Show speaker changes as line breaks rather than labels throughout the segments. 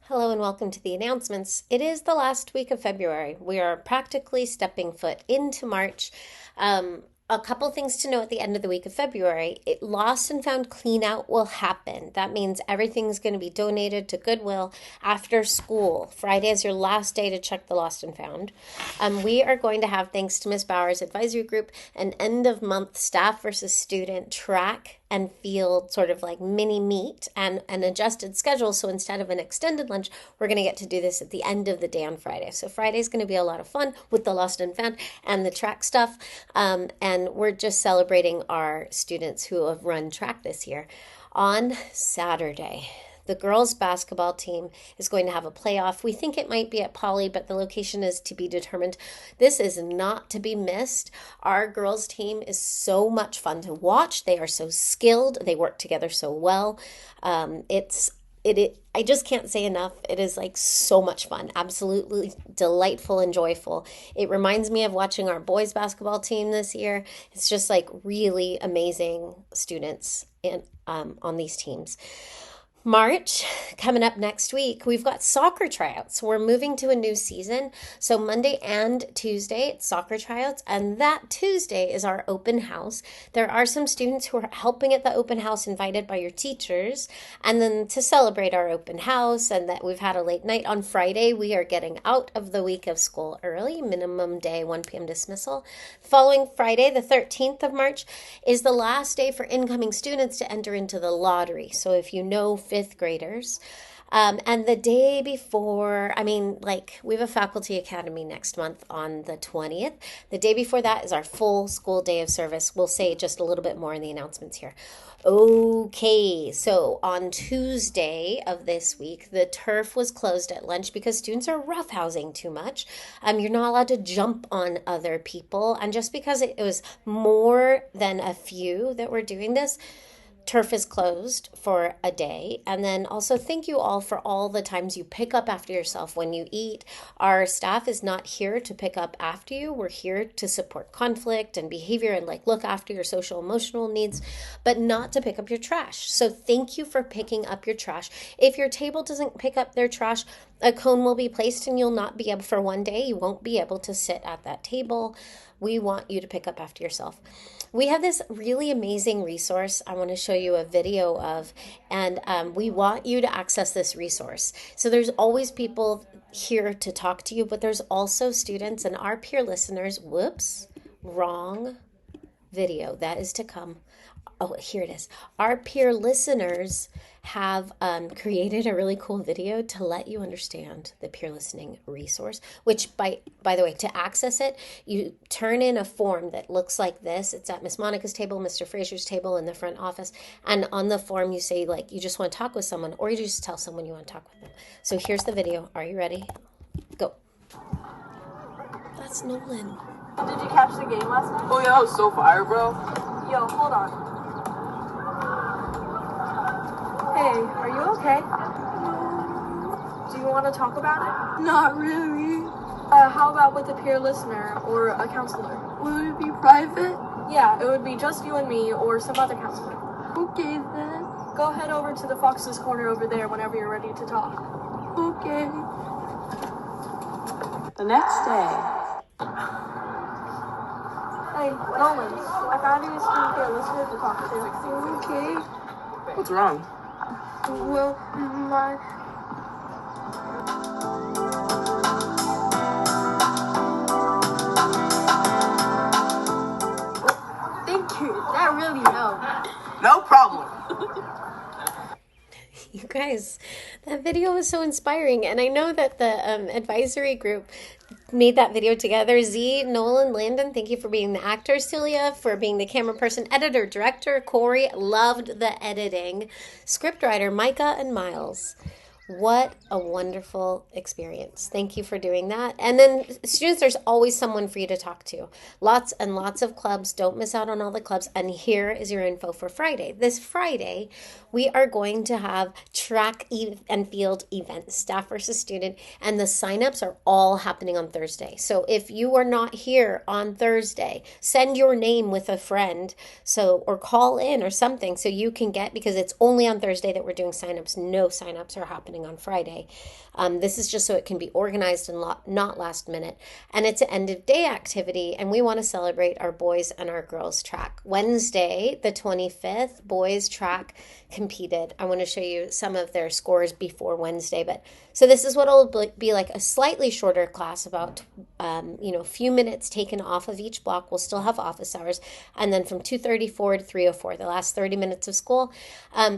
Hello and welcome to the announcements. It is the last week of February. We are practically stepping foot into March. A couple things to know at the end of the week of February. Lost and found clean out will happen. That means everything's going to be donated to Goodwill after school. Friday is your last day to check the lost and found. We are going to have, thanks to Miss Bauer's advisory group, an end of month staff versus student track and field sort of like mini meet and an adjusted schedule. So instead of an extended lunch, we're going to get to do this at the end of the day on Friday. So Friday is going to be a lot of fun with the lost and found and the track stuff. And we're just celebrating our students who have run track this year. On Saturday, the girls basketball team is going to have a playoff. We think it might be at Poly, but the location is to be determined. This is not to be missed. Our girls team is so much fun to watch. They are so skilled. They work together so well. I just can't say enough. It is like so much fun, absolutely delightful and joyful. It reminds me of watching our boys basketball team this year. It's just like really amazing students on these teams. March, coming up next week, we've got soccer tryouts. We're moving to a new season. So Monday and Tuesday, it's soccer tryouts. And that Tuesday is our open house. There are some students who are helping at the open house invited by your teachers. And then to celebrate our open house and that we've had a late night on Friday, we are getting out of the week of school early, minimum day, 1 p.m. dismissal. Following Friday, the 13th of March, is the last day for incoming students to enter into the lottery. So if you know fifth graders. And the day before, we have a faculty academy next month on the 20th. The day before that is our full school day of service. We'll say just a little bit more in the announcements here. Okay, so on Tuesday of this week, the turf was closed at lunch because students are roughhousing too much. You're not allowed to jump on other people. And just because it was more than a few that were doing this, turf is closed for a day. And then also thank you all for all the times you pick up after yourself when you eat. Our staff is not here to pick up after you. We're here to support conflict and behavior and look after your social emotional needs, but not to pick up your trash. So thank you for picking up your trash. If your table doesn't pick up their trash, a cone will be placed and you'll not be able, for one day, you won't be able to sit at that table. We want you to pick up after yourself. We have this really amazing resource I want to show you a video of, and we want you to access this resource. So there's always people here to talk to you, but there's also students and our peer listeners. Whoops, wrong video. That is to come. Oh, here it is. Our peer listeners have created a really cool video to let you understand the peer listening resource, which by the way, to access it, you turn in a form that looks like this. It's at Miss Monica's table, Mr. Fraser's table in the front office. And on the form, you say you just want to talk with someone, or you just tell someone you want to talk with them. So here's the video. Are you ready? Go. That's Nolan.
Did you catch the game last night?
Oh yeah, that was so fire, bro.
Yo, hold on. Hey, are you okay? Do you want to talk about it?
Not really.
How about with a peer listener or a counselor?
Would it be private?
Yeah, it would be just you and me or some other counselor.
Okay then.
Go head over to the Fox's Corner over there whenever you're ready to talk.
Okay.
The next day.
Hey, Nolan, I found you a student peer listener to talk to.
Okay.
What's wrong?
Well, my...
Thank you. That really helped.
No problem.
You guys, that video was so inspiring. And I know that the advisory group made that video together. Z, Nolan, Landon, thank you for being the actor. Celia, for being the camera person, editor, director. Corey, loved the editing. Scriptwriter, Micah and Miles. What a wonderful experience. Thank you for doing that. And then students, there's always someone for you to talk to. Lots and lots of clubs. Don't miss out on all the clubs. And here is your info for Friday. This Friday, we are going to have track and field events, staff versus student, and the signups are all happening on Thursday. So if you are not here on Thursday, send your name with a friend or call in or something so you can get, because it's only on Thursday that we're doing signups. No signups are happening happening on Friday. This is just so it can be organized and not last minute. And it's an end of day activity, and we want to celebrate our boys and our girls track. Wednesday, the 25th, boys track competed. I want to show you some of their scores before Wednesday. But so this is what it'll be like, a slightly shorter class, about a few minutes taken off of each block. We'll still have office hours, and then from 2:34 to 3:04, the last 30 minutes of school.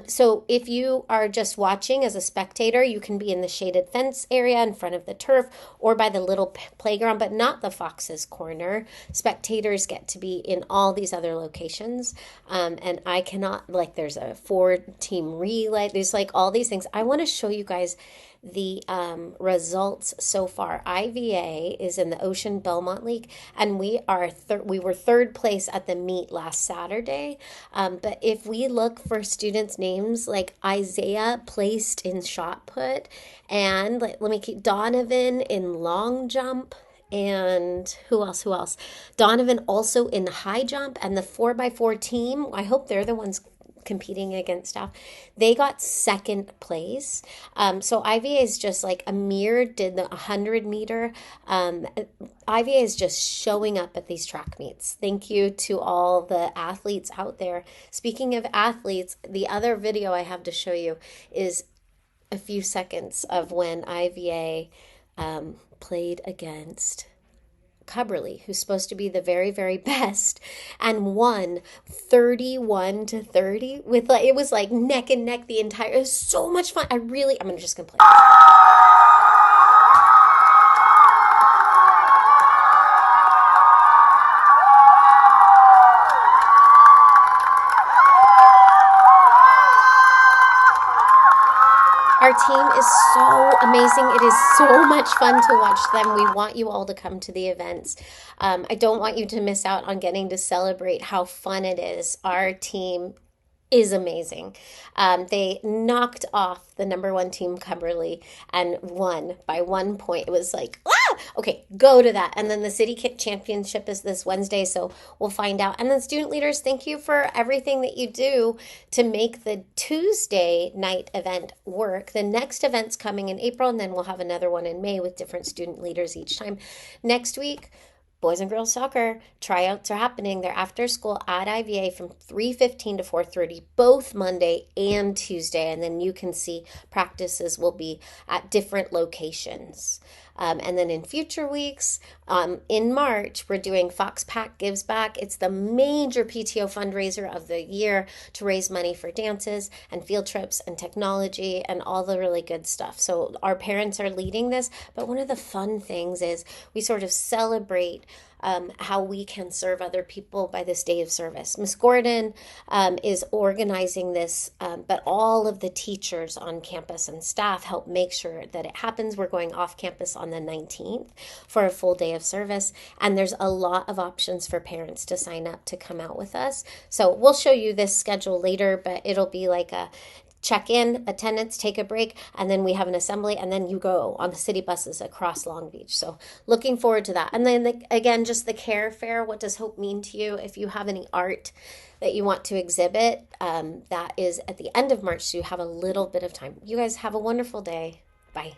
So if you are just watching as a spectator, you can be in the shaded fence area in front of the turf or by the little playground, but not the Fox's Corner. Spectators get to be in all these other locations. And I cannot, like, there's a 4-team relay. There's like all these things. I want to show you guys the results so far. IVA is in the Ocean Belmont League, and we were third place at the meet last Saturday. But if we look for students' names, like Isaiah placed in shot put, and let me keep Donovan in long jump. And who else? Donovan also in high jump, and the 4x4 team, I hope they're the ones competing against staff. They got second place. So IVA is just like Amir did the 100-meter. IVA is just showing up at these track meets. Thank you to all the athletes out there. Speaking of athletes, the other video I have to show you is a few seconds of when IVA played against Cubberley, who's supposed to be the very, very best, and won 31-30 with, like, it was like neck and neck the entire. It was so much fun. I'm just gonna play this. Our team is so amazing. It is so much fun to watch them. We want you all to come to the events. I don't want you to miss out on getting to celebrate how fun it is. Our team is amazing. They knocked off the number 1 team, Cumberly, and won by 1 point. It was like, okay, go to that. And then the City Kick Championship is this Wednesday, so we'll find out. And then student leaders, thank you for everything that you do to make the Tuesday night event work. The next event's coming in April, and then we'll have another one in May with different student leaders each time. Next week, boys and girls soccer tryouts are happening. They're after school at IVA from 3:15 to 4:30, both Monday and Tuesday. And then you can see practices will be at different locations. And then in future weeks, in March, we're doing Fox Pack Gives Back. It's the major PTO fundraiser of the year to raise money for dances and field trips and technology and all the really good stuff. So our parents are leading this, but one of the fun things is we sort of celebrate how we can serve other people by this day of service. Miss Gordon is organizing this, but all of the teachers on campus and staff help make sure that it happens. We're going off campus on the 19th for a full day of service, and there's a lot of options for parents to sign up to come out with us. So we'll show you this schedule later, but it'll be like a check in, attendance, take a break, and then we have an assembly, and then you go on the city buses across Long Beach. So looking forward to that. And then again, just the care fair. What does hope mean to you? If you have any art that you want to exhibit, that is at the end of March, so you have a little bit of time. You guys have a wonderful day. Bye.